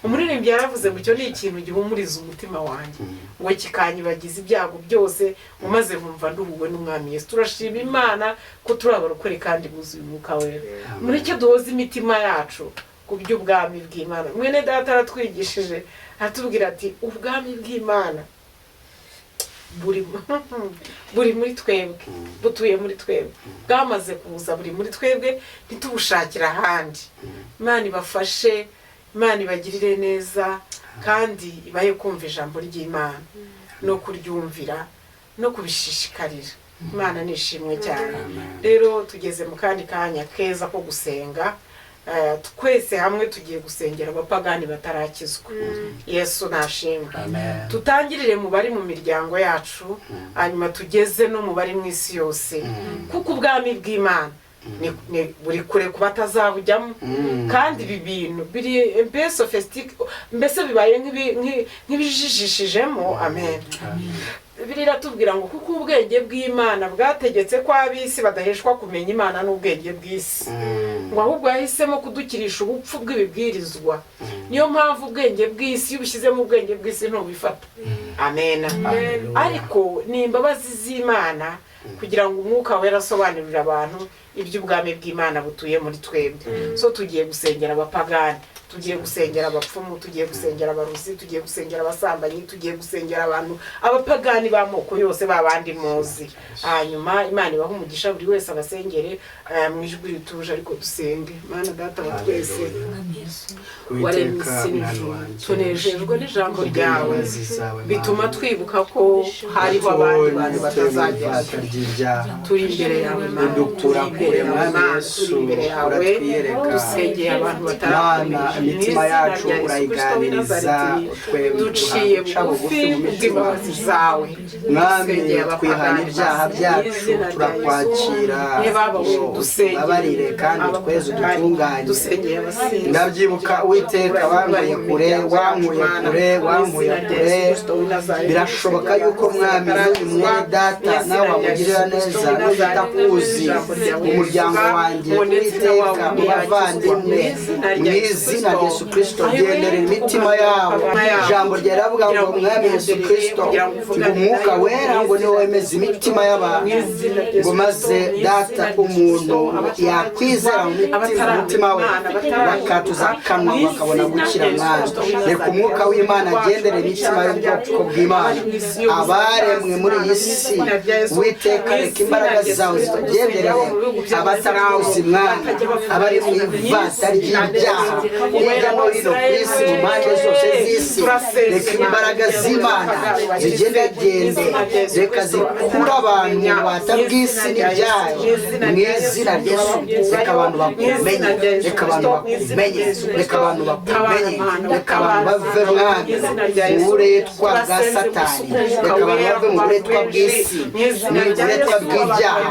Umuririmbyi yaravuze ngo icyo ni ikintu gihumuriza umutima wanjye, ngo kikanyibagiza ibyago byose, umaze nkumva nduhuwe n'Umwami Yesu. Turashima Imana ko turi abarokore kandi buzuye Umwuka Wera. Mureke duhoze imitima yacu ku by'ubwami bw'Imana. Mwene data aratwigishije atubwira ati ubwami bw'Imana buri muri twebwe, butuye muri twebwe, bwamaze kuza buri muri twebwe, ntitubushakira ahandi. Imana ibafashe, Imana ibagirire neza, kandi ibaye kumva ijambo ry'Imana no kuryumvira no kubishishikarira. Imana nishimwe cyane. Rero tugeze mu kandi kanya keza ko gusenga. Twese hamwe tugiye gusengera abapagani batarakizwa. Yesu nashimwe. Tutangirire mu bari mu miryango yacu, hanyuma tugeze no mu bari mu isi yose, kuko ubwami bw'Imana ni buri kure ku batazabujyamo, kandi ibi bintu biri mbese bibaye nk'ibijijishijemo. Amen. Biratubwira ngo kuko ubwenge bw'Imana bwategetse ko ab'isi badaheshwa kumenya Imana n'ubwenge bw'isi, ngo ahubwo yahisemo kudukirisha ubupfu bw'ibibwirizwa. Niyo mpamvu ubwenge bw'isi iyo ubushyizemo ubwenge bw'isi ntubifata. Amen. Ariko ni imbabazi z'Imana kugira ngo Umwuka Wera asobanurire abantu iby'ubwami bw'Imana butuye muri twebwe. So tugiye gusengera abapagani, tugiye gusengera abapfumu, tugiye gusengera abaruzi, tugiye gusengera abasambanyi, tugiye gusengera abantu abapagani b'amoko yose babandi muzi. Hanyuma Imana ibaha umugisha buri wese abasengere mu ijwi rituje, ariko dusenge. Mana Data wa twese, waremye isi n'ijuru, tunejejwe n'ijambo ryawe, bituma twibuka ko hariho abandi bantu batazagera. Turi imbere yawe Mana, turi imbere yawe, dusengeye abantu bataramenya imitima yacu urayiganiriza, duciye bugufi bw'imbabazi zawe. Mwami twihana ibyaha byacu, turakwakira, abarire kandi tweze udutunganye. Ndabyibuka Uwiteka wankuye kure, wankuye kure. Birashoboka yuko Mwami n'uyu mwene data nawe wamugirira neza, n'utakuzi mu muryango wanjye, Uwiteka mu bavandimwe, mu izina rya Yesu Kristo genderera imitima yabo. Ijambo ryaravuga ngo Mwami Yesu Kristo ngo Umwuka Wera ngo niwe wemeza imitima y'abantu, ngo maze Data umuntu yakwizera mu mutima we bakatuza akanwa bakabona gukira. Mwana reka Umwuka w'Imana agendere imitima y'ubwoko bw'Imana, abaremwe muri iyi si. Uwiteka reka imbaraga zawe zitagenderere abatakuzi Mwana, abari mu ivata ry'ibyaha hirya no hino ku isi mu mpande zose z'isi. Reka imbaraga z'Imana zigendagende, reka zikure abantu mu bubata bw'isi n'ibyayo mu izina rya Yesu. Reka abantu bakumenye, reka abantu bakumenye, reka abantu bakumenye, reka abantu bave Mwami mu buretwa bwa Satani, reka abantu bave mu buretwa bw'isi, mu buretwa bw'ibyaha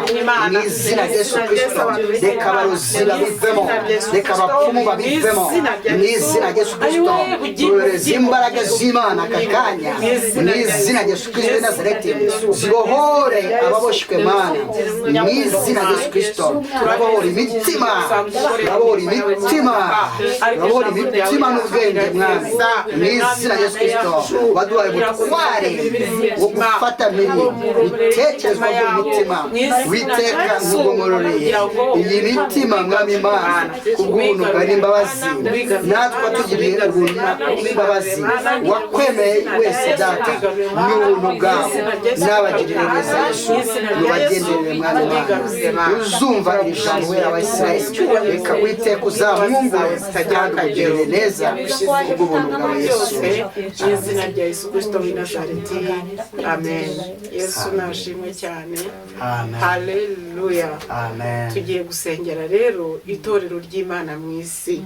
mu izina rya Yesu Kristo. Reka abarozi babivemo, reka abapfumu babivemo mu izina rya Yesu Kristo. Tuyohereza imbaraga z'Imana aka kanya mu izina rya Yesu Kristo w'i Nazareti, zibohore ababoshwe Mana mu izina rya Yesu Kristo. Turabohora imitima, turabohora imitima, turabohora imitima n'ubwenge Mwami mu izina rya Yesu Kristo. Waduhaye ubutware wo gufata mpiri ibitekerezwa by'umutima. Witeka nkugomororeye iyi mitima Mwami Imana kubw'ubuntu bwawe n'imbabazi, natwe tugiriye kubw'ubuntu n'imbabazi wakwemeye wese data n'ubuntu bwawe n'abagirire neza Yesu nubagenderere mwami Mana uzumva iri jambo wera wa Isirayeli reka witeka uzamwumvire kandi ugirire neza kubw'ubuntu bwawe Yesu mu izina rya Yesu Kristo w'i Nazareti amen. Yesu nashimwe cyane. Haleluya. Tugiye gusengera rero itorero ry'Imana mu isi.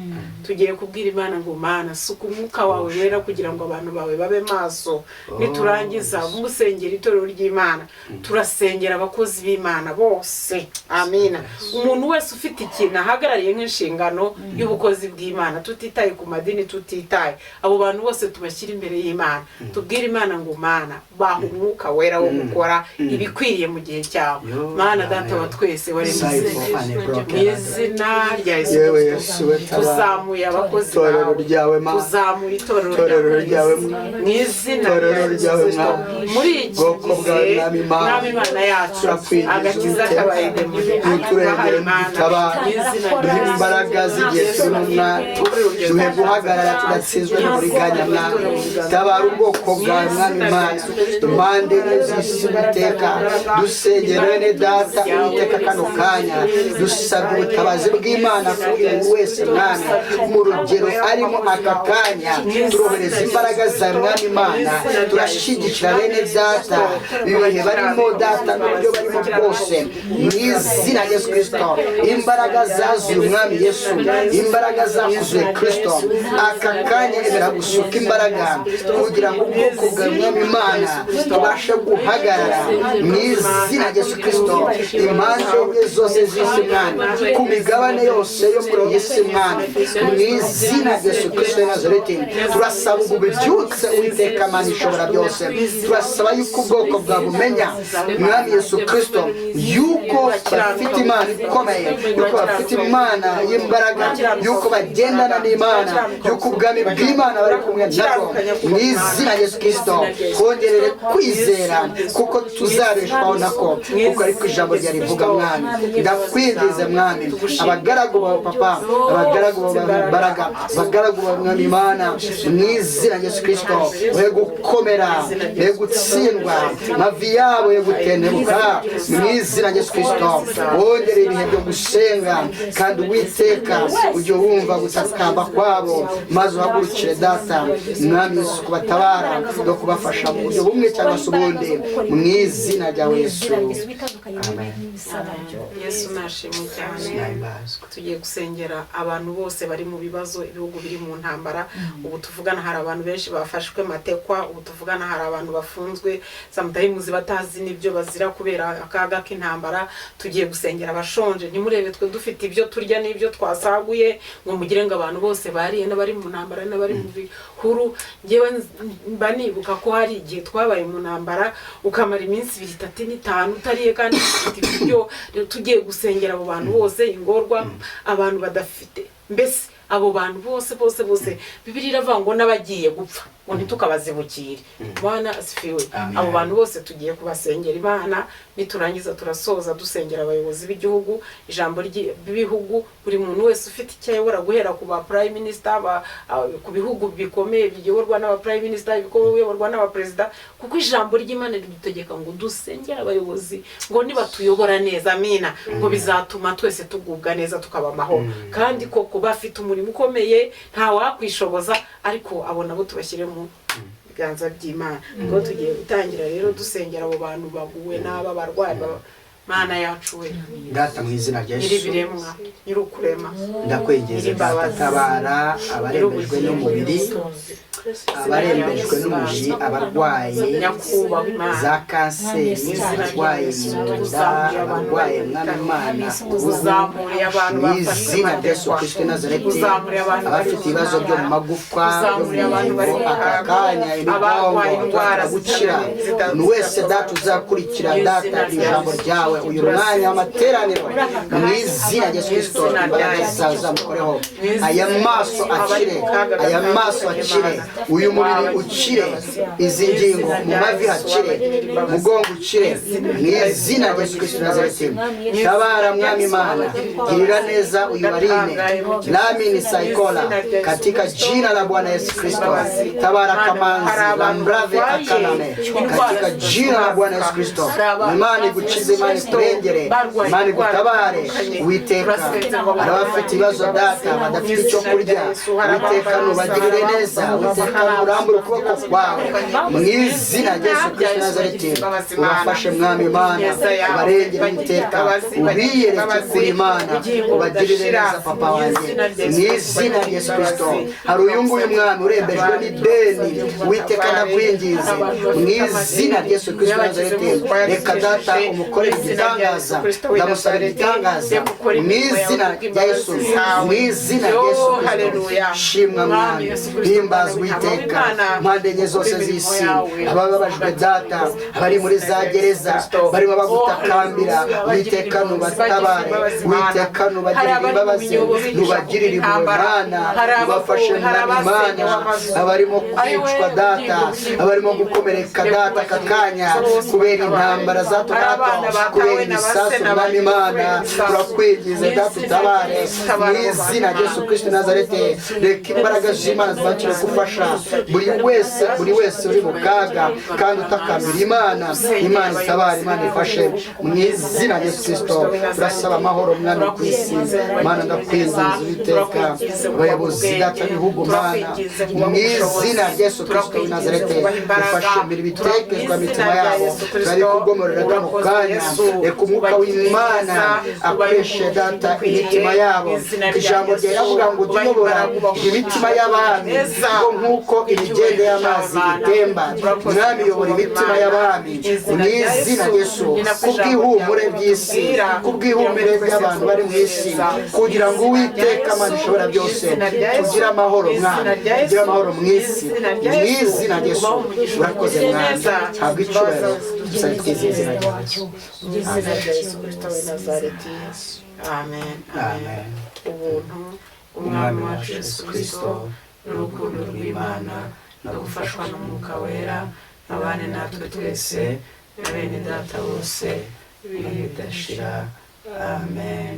Tugiye kubwira Imana ngo Mana suka umwuka wawe wera kugira ngo abantu bawe babe maso. Niturangiza musengera itorero ry'Imana turasengera abakozi b'Imana bose. Amina. Umuntu wese ufite ikintu ahagarariye nk'inshingano y'ubukozi bw'Imana tutitaye ku madini tutitaye abo bantu bose tubashyira imbere y'Imana tubwire Imana ngo Mana baha umwuka wera wo gukora ibikwiriye mu gihe cyawe. Mana data wa twese wari mu izina rya Yesu tuzamuye abakozi bawe tuzamuye itorero ryawe mu izina rya Yesu muri iki gihe mwami Imana yacu agakiza kabaye mu turengere mutabara imbaraga zigiye turumwa duhe guhagarara tudatsinzwe n'uburiganya mwami tabara ubwoko bwawe mwami Imana impande z'isi Uwiteka dusengera bene data Uwiteka kano kanya dusabye ubutabazi bw'Imana kuri buri wese mwami mu rugero arimo aka kanya turohereza imbaraga za mwami Imana turashyigikira bene data ibihe barimo data n'uburyo barimo bwose mu izina rya Yesu Kristo imbaraga zazuye umwami Yesu imbaraga zakuzuye Kristo aka kanya ibera gusuka imbaraga kugira ngo ubwoko bwa mwami Imana tubashe guhagarara mu izina rya Yesu Kristo impande zose z'isi mwami ku migabane yose yo muri iyi si mwami mu izina rya Yesu Kristo w'i Nazareti turasaba ububyutse Uwiteka Mana ishobora byose turasaba yuko ubwoko bwa bumenya mwami Yesu Kristo yuko bafite Imana ikomeye yuko bafite Imana y'imbaraga yuko bagendana n'Imana yuko ubwami bw'Imana bari kumwe nabo mu izina rya Yesu Kristo kongerere kwizera kuko tuzabeshwaho nako kuko ariko ijambo rya rivuga mwami ndakwinjize mwami abagaragu bawe papa abagaragu bawe imbaraga abagaragu bawe mwami Imana mu izina rya Yesu Kristo we gukomera we gutsindwa mavi yabo yo gutendebuka mu izina rya Yesu Kristo wongere ibihe byo gusenga kandi Uwiteka ujye wumva gutakamba kwabo maze uhagurukire data mwami Yesu kubatabara no kubafasha mu buryo bumwe cyangwa se ubundi mu izina rya Yesu. Yesu nashimwe cyane. Tugiye gusengera abantu bose bari mu bibazo ibihugu biri mu ntambara ubu tuvugana hari abantu benshi bafashwe matekwa ubu tuvugana hari abantu bafunzwe sometimes batazi n'ibyo bazira kubera akaga k'intambara. Tugiye gusengera abashonje ntimurebe twe dufite ibyo turya n'ibyo twasaguye ngo mugire ngo abantu bose bariye n'abari mu ntambara n'abari mu bihuru. Ngewe banibuka ko hari igihe twabaye mu ntambara ukamara iminsi 2 5 utariye kandi ufite ibyo. Tugiye gusengera abo bantu bose ingorwa abantu badafite mbese abo bantu bose Bibiliya iravuga ngo n'abagiye gupfa ngo ntitukabazibukire. Bwana asifiwe. Abo bantu bose tugiye kubasengera Imana niturangiza turasoza dusengera abayobozi b'igihugu ijambo ry'ibihugu buri muntu wese ufite icyayobora guhera ku ba prime minister ku bihugu bikomeye biyoborwa n'aba prime minister biyoborwa n'aba president kuko ijambo ry'Imana ridutegeka ngo dusengera abayobozi ngo nibatuyobora neza amina ngo bizatuma twese tugubwa neza tukaba amahoro kandi koko bafite umurimo ukomeye nta wakwishoboza ariko abona bo tubashyire mu biganza by'Imana. Ngo tugiye gutangira rero dusengera abo bantu baguwe n'aba barwayi Mana yacu we data mu izina rya Yesu nyiribiremwa nyirukurema ndakwegeze tabara abarembejwe n'umubiri abarembejwe n'umuji abarwayi za kanseri abarwayi mu nda abarwayi mw'Imana uzamure abantu izina rya Yesu Kristo Nazareti abafite ibibazo byo mu magufwa akakanya indwara gukira wese data uzakurikira data ijambo ryawe uyu mwanya w'amateraniro mu izina rya Yesu Kristo imbaraga zazamukoreho aya maso akire uyu mubiri ukire, izi ngingo mu mavi hakire, mugongo ukire, mu izina rya Yesu Kristo Nazareti. Tabara mwami Imana, girira neza uyibarinde, nami ni saikola katika jina la Bwana Yesu Kristo. Tabara Kamanzi Lambrave Akaname katika jina la Bwana Yesu Kristo. Imana igukize, Imana ikurengere, Imana igutabare. Uwiteka abafite ibibazo data badafite icyo kurya, Uwiteka nubagirire neza, Uwiteka nurambure ukuboko kwawe mu izina rya Yesu Kristo Nazareti. Ubafashe mwami Imana, ubarengere Uwiteka, ubiyereke kuri Imana, ubagirire neza papa wanjye mu izina rya Yesu Kristo. Hari uyu nguyu mwami urembejwe n'ideni, Uwiteka ndakwinginze mu izina rya Yesu Kristo Nazareti, reka data umukorere igitangaza, ndamusaba igitangaza mu izina rya Yesu, mu izina rya Yesu Kristo. Shimwa mwami, himbazwa Uwiteka mpande enye zose z'isi, abababajwe data, abari muri za gereza barimo bagutakambira, Uwiteka nubatabare, Uwiteka nubagirire imbabazi, nubagirire impuhwe Mana, ubafashe mwami Imana, abarimo kwicwa data, abarimo gukomereka data aka kanya kubera intambara za hato na hato, kubera ibisasu mwami Imana, turakwingize data utabare mu izina rya Yesu Kristo Nazareti. Reka imbaraga z'Imana zibakire gufasha buri wese uri mu kaga kandi utakambira Imana, Imana itabare, Imana ifashe mu izina rya Yesu Kristo. Turasaba amahoro mwami ku isi, Mana ndakwinginze Uwiteka, abayobozi data b'ibihugu Mana, mu izina rya Yesu Kristo w'i Nazareti, ufashe mbere ibitekerezwa mitima yabo, turi kugomorera kano kanya, reka umwuka w'Imana akoreshe data imitima yabo. Ijambo ryawe riravuga ngo ujye uyobora imitima y'abami ngo nk'uko imigende y'amazi itemba. Mwami yobora imitima y'abami mu izina rya Yesu, kubw'ihumure by'isi, kubw'ihumure by'abantu bari mu isi, kugira ngo Uwiteka Mana ishobora byose tugire amahoro mwami, tugire amahoro mu isi, mu izina rya Yesu. Urakoze mwami, habwa icyubahiro, dusabye izina ryacu. Amen. Amen. Ubuntu umwami wacu Yesu Kristo n'urukundo rw'Imana no gufashwa n'Umwuka Wera abane natwe twese na bene data bose ibihe bidashira. Amen.